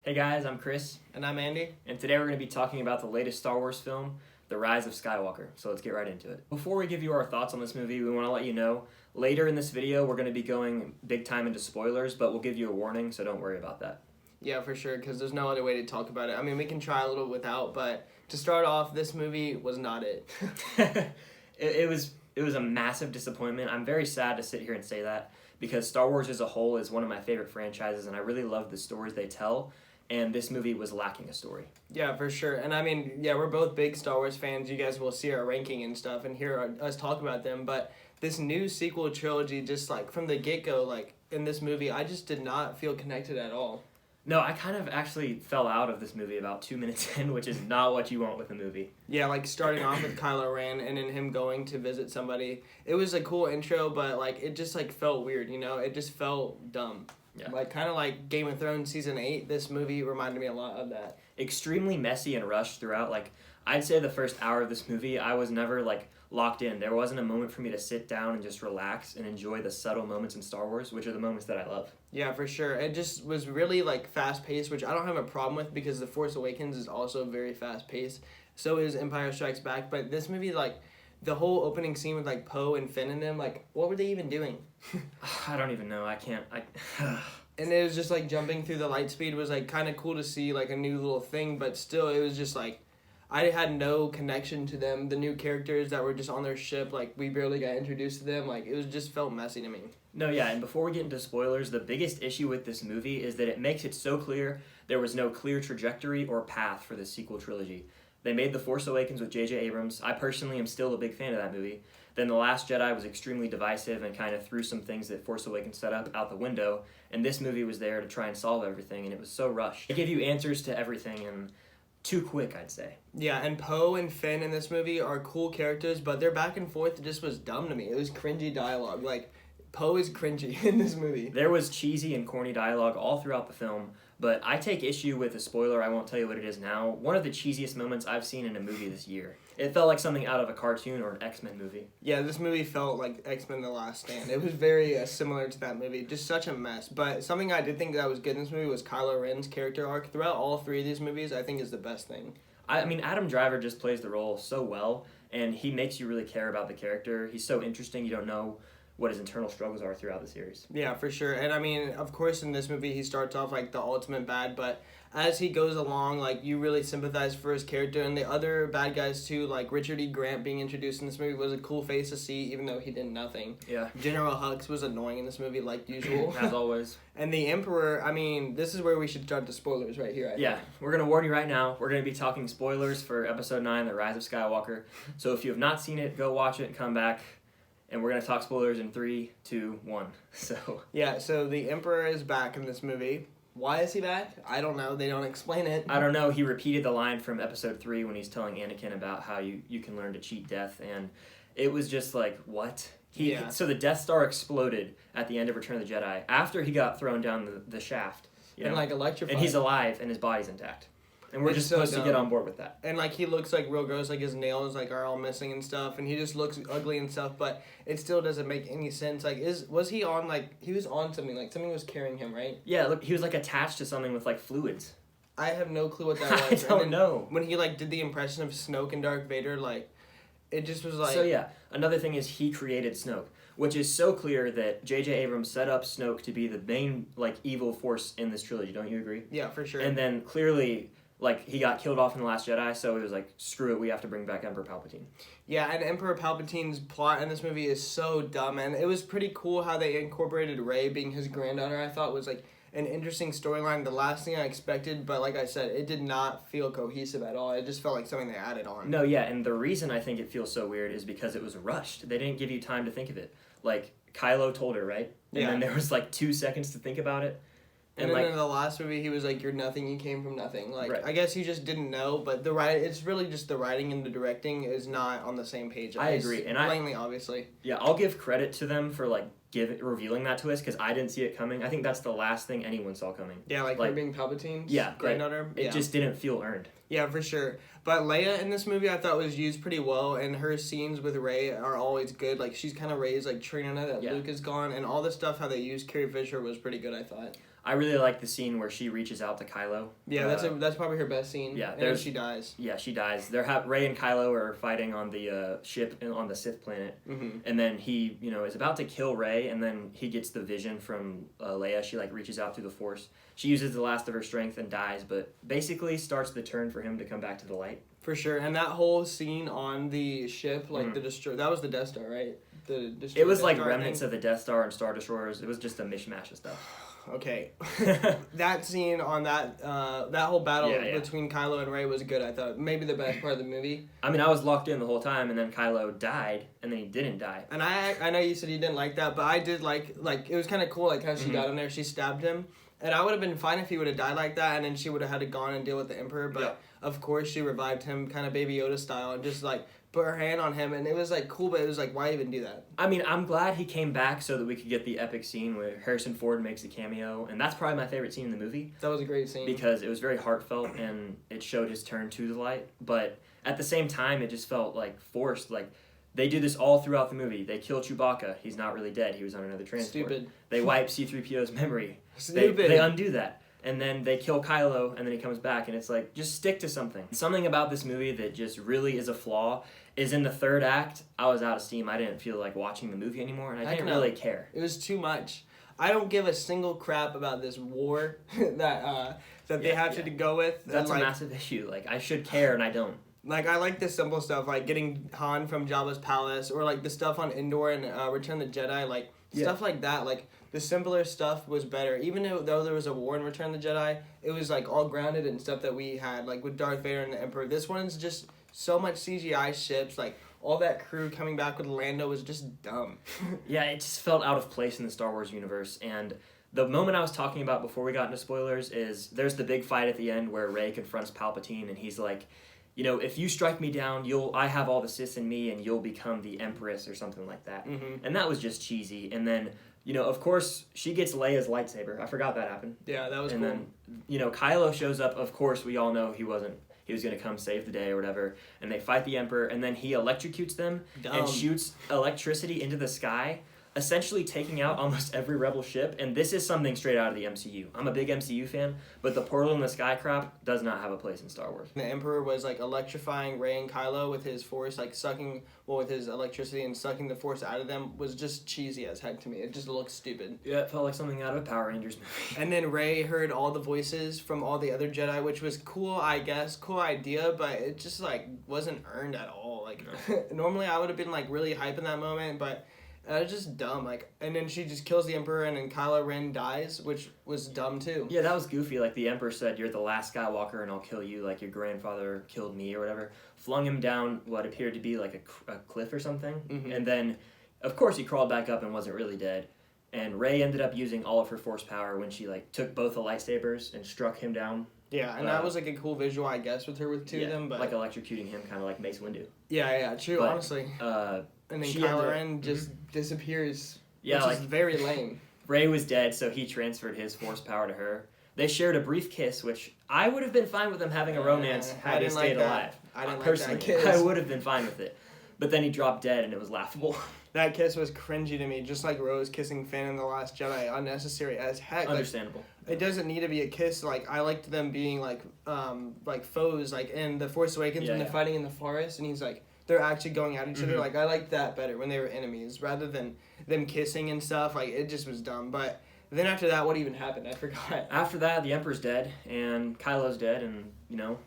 Hey guys, I'm Chris. And I'm Andy. And today we're going to be talking about the latest Star Wars film, The Rise of Skywalker. So let's get right into it. Before we give you our thoughts on this movie, we want to let you know, later in this video we're going to be going big time into spoilers, but we'll give you a warning, so don't worry about that. Yeah, for sure, because there's no other way to talk about it. I mean, we can try a little without, but to start off, this movie was not it. It was a massive disappointment. I'm very sad to sit here and say that, because Star Wars as a whole is one of my favorite franchises, and I really love the stories they tell. And this movie was lacking a story. Yeah, for sure. And I mean, yeah, we're both big Star Wars fans. You guys will see our ranking and stuff and hear us talk about them. But this new sequel trilogy, just like from the get-go, like in this movie, I just did not feel connected at all. No, I kind of actually fell out of this movie about 2 minutes in, which is not what you want with a movie. Yeah, like starting off with Kylo Ren and then him going to visit somebody. It was a cool intro, but like it just like felt weird, you know? It just felt dumb. Yeah. Like kind of like Game of Thrones season 8, this movie reminded me a lot of that. Extremely messy and rushed throughout. Like, I'd say the first hour of this movie, I was never like locked in. There wasn't a moment for me to sit down and just relax and enjoy the subtle moments in Star Wars, which are the moments that I love. Yeah, for sure. It just was really like fast paced, which I don't have a problem with because The Force Awakens is also very fast paced. So is Empire Strikes Back. But this movie, like the whole opening scene with like Poe and Finn and them, like what were they even doing? I don't even know. And it was just like jumping through the light speed was like kind of cool to see, like a new little thing, but still it was just like I had no connection to them. The new characters that were just on their ship, like we barely got introduced to them. Like it was just felt messy to me. No, yeah, and before we get into spoilers, the biggest issue with this movie is that it makes it so clear there was no clear trajectory or path for the sequel trilogy. They made The Force Awakens with J.J. Abrams. I personally am still a big fan of that movie. Then The Last Jedi was extremely divisive and kind of threw some things that Force Awakens set up out the window, and this movie was there to try and solve everything, and it was so rushed. It gave you answers to everything, and too quick, I'd say. Yeah, and Poe and Finn in this movie are cool characters, but their back and forth just was dumb to me. It was cringy dialogue. Like, Poe is cringy in this movie. There was cheesy and corny dialogue all throughout the film, but I take issue with a spoiler. I won't tell you what it is now. One of the cheesiest moments I've seen in a movie this year. It felt like something out of a cartoon or an X-Men movie. Yeah, this movie felt like X-Men The Last Stand. It was very similar to that movie. Just such a mess. But something I did think that was good in this movie was Kylo Ren's character arc. Throughout all three of these movies, I think is the best thing. I mean, Adam Driver just plays the role so well, and he makes you really care about the character. He's so interesting, you don't know what his internal struggles are throughout the series. Yeah, for sure. And I mean, of course, in this movie, he starts off like the ultimate bad, but as he goes along, like, you really sympathize for his character, and the other bad guys too, like Richard E. Grant being introduced in this movie was a cool face to see, even though he did nothing. Yeah. General Hux was annoying in this movie, like usual. As always. And the Emperor, I mean, this is where we should start the spoilers right here, I think. Yeah, we're going to warn you right now. We're going to be talking spoilers for Episode 9, The Rise of Skywalker. So if you have not seen it, go watch it and come back. And we're going to talk spoilers in 3, 2, 1. So. Yeah, so the Emperor is back in this movie. Why is he back? I don't know. They don't explain it. I don't know. He repeated the line from Episode 3 when he's telling Anakin about how you can learn to cheat death. And it was just like, what? So the Death Star exploded at the end of Return of the Jedi after he got thrown down the shaft. And like electrified. And he's alive and his body's intact. And we're just supposed to get on board with that. And, like, he looks, like, real gross. Like, his nails, like, are all missing and stuff. And he just looks ugly and stuff. But it still doesn't make any sense. Like, was he on, like... He was on something. Like, something was carrying him, right? Yeah, look, he was, like, attached to something with, like, fluids. I have no clue what that was. I don't know. When he, like, did the impression of Snoke and Darth Vader, like... It just was, like... So, yeah. Another thing is he created Snoke. Which is so clear that J.J. Abrams set up Snoke to be the main, like, evil force in this trilogy. Don't you agree? Yeah, for sure. And then, clearly... Like, he got killed off in The Last Jedi, so it was like, screw it, we have to bring back Emperor Palpatine. Yeah, and Emperor Palpatine's plot in this movie is so dumb, and it was pretty cool how they incorporated Rey being his granddaughter. I thought was, like, an interesting storyline, the last thing I expected, but like I said, it did not feel cohesive at all. It just felt like something they added on. No, yeah, and the reason I think it feels so weird is because it was rushed. They didn't give you time to think of it. Like, Kylo told her, right? And then there was, like, 2 seconds to think about it. And then like, in the last movie, he was like, "You're nothing. You came from nothing." Like, right. I guess he just didn't know. But it's really just the writing and the directing is not on the same page. I agree, and plainly, obviously. Yeah, I'll give credit to them for like revealing that twist because I didn't see it coming. I think that's the last thing anyone saw coming. Yeah, like her being Palpatine's granddaughter. It just didn't feel earned. Yeah, for sure. But Leia in this movie I thought was used pretty well, and her scenes with Rey are always good. Like, she's kind of Rey's like trainer now that Luke is gone, and all the stuff how they used Carrie Fisher was pretty good, I thought. I really like the scene where she reaches out to Kylo. Yeah, that's probably her best scene. Yeah, and then she dies. Yeah, she dies. Rey and Kylo are fighting on the ship on the Sith planet, and then he, is about to kill Rey, and then he gets the vision from Leia. She reaches out through the Force. She uses the last of her strength and dies, but basically starts the turn for him to come back to the light. For sure, and that whole scene on the ship, that was the Death Star, right? It was like remnants of the Death Star and Star Destroyers. It was just a mishmash of stuff. Okay. That scene on that whole battle between Kylo and Rey was good, I thought. Maybe the best part of the movie. I mean, I was locked in the whole time, and then Kylo died, and then he didn't die. And I know you said you didn't like that, but I did like it was kind of cool, how she got in there, she stabbed him. And I would have been fine if he would have died like that, and then she would have had to go on and deal with the Emperor, but of course she revived him kind of Baby Yoda style, and just put her hand on him, and it was cool, but it was why even do that? I mean, I'm glad he came back so that we could get the epic scene where Harrison Ford makes a cameo, and that's probably my favorite scene in the movie. That was a great scene. Because it was very heartfelt, and it showed his turn to the light, but at the same time, it just felt forced, they do this all throughout the movie. They kill Chewbacca. He's not really dead. He was on another transport. Stupid. They wipe C-3PO's memory. Stupid. They undo that. And then they kill Kylo, and then he comes back, and it's just stick to something. Something about this movie that just really is a flaw is in the third act, I was out of steam. I didn't feel like watching the movie anymore, and I didn't really care. It was too much. I don't give a single crap about this war that they have to go with. That's a massive issue. I should care, and I don't. I like the simple stuff, getting Han from Jabba's palace, or the stuff on Endor and Return of the Jedi, stuff like that. The simpler stuff was better. Even though there was a war in Return of the Jedi, it was all grounded in stuff that we had, with Darth Vader and the Emperor. This one's just so much CGI ships, all that crew coming back with Lando was just dumb. Yeah, it just felt out of place in the Star Wars universe, and the moment I was talking about before we got into spoilers is there's the big fight at the end where Rey confronts Palpatine, and he's like, if you strike me down, I have all the Sith in me, and you'll become the Empress or something like that. And that was just cheesy. And then, of course, she gets Leia's lightsaber. I forgot that happened. Yeah, that was cool. And then, Kylo shows up. Of course, we all know he was going to come save the day or whatever. And they fight the Emperor, and then he electrocutes them and shoots electricity into the sky, essentially taking out almost every Rebel ship, and this is something straight out of the MCU. I'm a big MCU fan, but the portal in the sky crap does not have a place in Star Wars. The Emperor was electrifying Rey and Kylo with his force, with his electricity and sucking the force out of them was just cheesy as heck to me. It just looked stupid. Yeah, it felt like something out of a Power Rangers movie. And then Rey heard all the voices from all the other Jedi, which was cool, I guess, cool idea, but it just wasn't earned at all. Normally I would have been really hype in that moment, but it was just dumb. And then she just kills the Emperor, and then Kylo Ren dies, which was dumb too. Yeah, that was goofy. The Emperor said, "You're the last Skywalker, and I'll kill you. Your grandfather killed me, or whatever." Flung him down what appeared to be a cliff or something, and then, of course, he crawled back up and wasn't really dead. And Rey ended up using all of her force power when she took both the lightsabers and struck him down. Yeah, and that was a cool visual, I guess, with her with two of them, but electrocuting him, kind of like Mace Windu. Yeah, true. But, honestly. And then Kylo Ren just disappears, which is very lame. Rey was dead, so he transferred his force power to her. They shared a brief kiss, which I would have been fine with them having a romance had they stayed alive. I didn't personally, like that kiss. I would have been fine with it. But then he dropped dead, and it was laughable. That kiss was cringy to me, just like Rose kissing Finn in The Last Jedi. Unnecessary as heck. Understandable. It doesn't need to be a kiss. I liked them being foes, in The Force Awakens when they're fighting in the forest, and he's they're actually going at each other. I liked that better when they were enemies rather than them kissing and stuff. It just was dumb. But then after that, what even happened? I forgot. After that, the Emperor's dead, and Kylo's dead, and,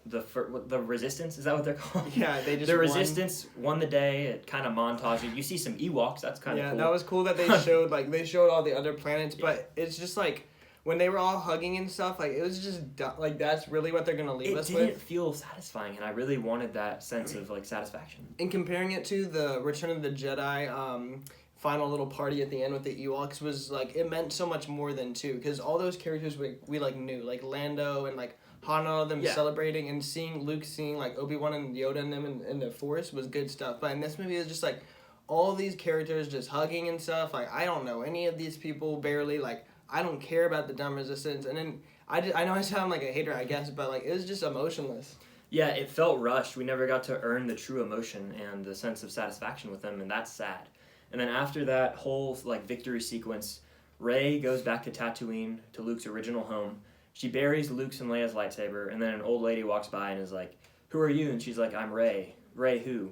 the Resistance, is that what they're called? Yeah, they just The Resistance won the day. It kind of montaged. You see some Ewoks, that's kind of cool. Yeah, that was cool that they showed, they showed all the other planets, but it's just, when they were all hugging and stuff, it was just, that's really what they're going to leave us with. It didn't feel satisfying, and I really wanted that sense of, satisfaction. And comparing it to the Return of the Jedi, final little party at the end with the Ewoks was, it meant so much more than two, because all those characters we knew, Lando and, Han and all of them celebrating, and seeing Luke seeing, Obi-Wan and Yoda and them in the Force was good stuff. But in this movie, it was just, all these characters just hugging and stuff. I don't know any of these people barely, I don't care about the dumb Resistance. And then, I know I sound like a hater, I guess, but, it was just emotionless. Yeah, it felt rushed. We never got to earn the true emotion and the sense of satisfaction with them, and that's sad. And then after that whole, victory sequence, Rey goes back to Tatooine, to Luke's original home. She buries Luke's and Leia's lightsaber, and then an old lady walks by and is like, "Who are you?" And she's like, "I'm Rey." "Rey who?"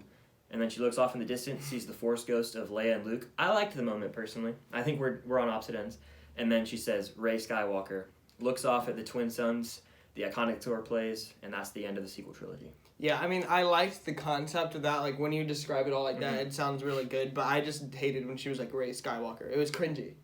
And then she looks off in the distance, sees the Force ghost of Leia and Luke. I liked the moment, personally. I think we're on opposite ends. And then she says, "Rey Skywalker." Looks off at the twin suns, the iconic tour plays, and that's the end of the sequel trilogy. Yeah, I mean, I liked the concept of that. Like, when you describe it all like that, it sounds really good. But I just hated when she was like, Rey Skywalker. It was cringy.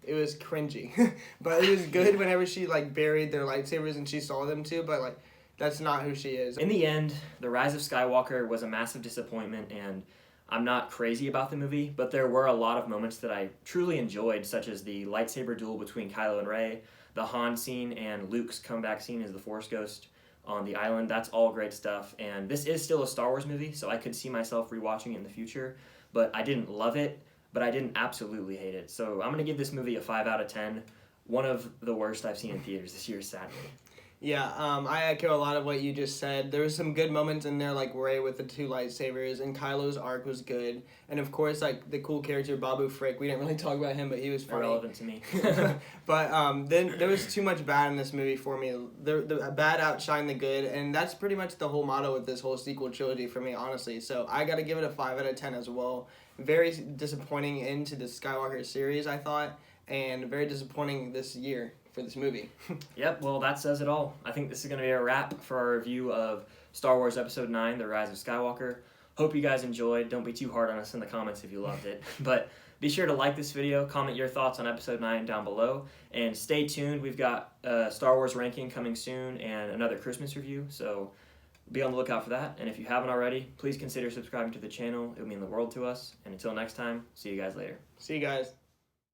But it was good whenever she, like, buried their lightsabers and she saw them too. But, like, that's not who she is. In the end, The Rise of Skywalker was a massive disappointment, and I'm not crazy about the movie, but there were a lot of moments that I truly enjoyed, such as the lightsaber duel between Kylo and Rey, the Han scene, and Luke's comeback scene as the Force Ghost on the island. That's all great stuff, and this is still a Star Wars movie, so I could see myself rewatching it in the future, but I didn't love it, but I didn't absolutely hate it. So I'm going to give this movie a 5 out of 10, one of the worst I've seen in theaters this year, sadly. Yeah, I echo a lot of what you just said. There was some good moments in there, like Rey with the 2 lightsabers, and Kylo's arc was good. And of course, like, the cool character Babu Frick. We didn't really talk about him, but he was funny. Irrelevant to me. But then there was too much bad in this movie for me. The bad outshined the good, and that's pretty much the whole motto with this whole sequel trilogy for me, honestly. So I got to give it a 5 out of 10 as well. Very disappointing end to the Skywalker series, I thought, and very disappointing this year for this movie. Yep, well, that says it all. I think this is going to be a wrap for our review of Star Wars Episode 9, The Rise of Skywalker. Hope you guys enjoyed. Don't be too hard on us in the comments if you loved it. But be sure to like this video, comment your thoughts on Episode 9 down below, and stay tuned. We've got a Star Wars ranking coming soon and another Christmas review, so be on the lookout for that. And if you haven't already, please consider subscribing to the channel. It would mean the world to us. And until next time, see you guys later. See you guys.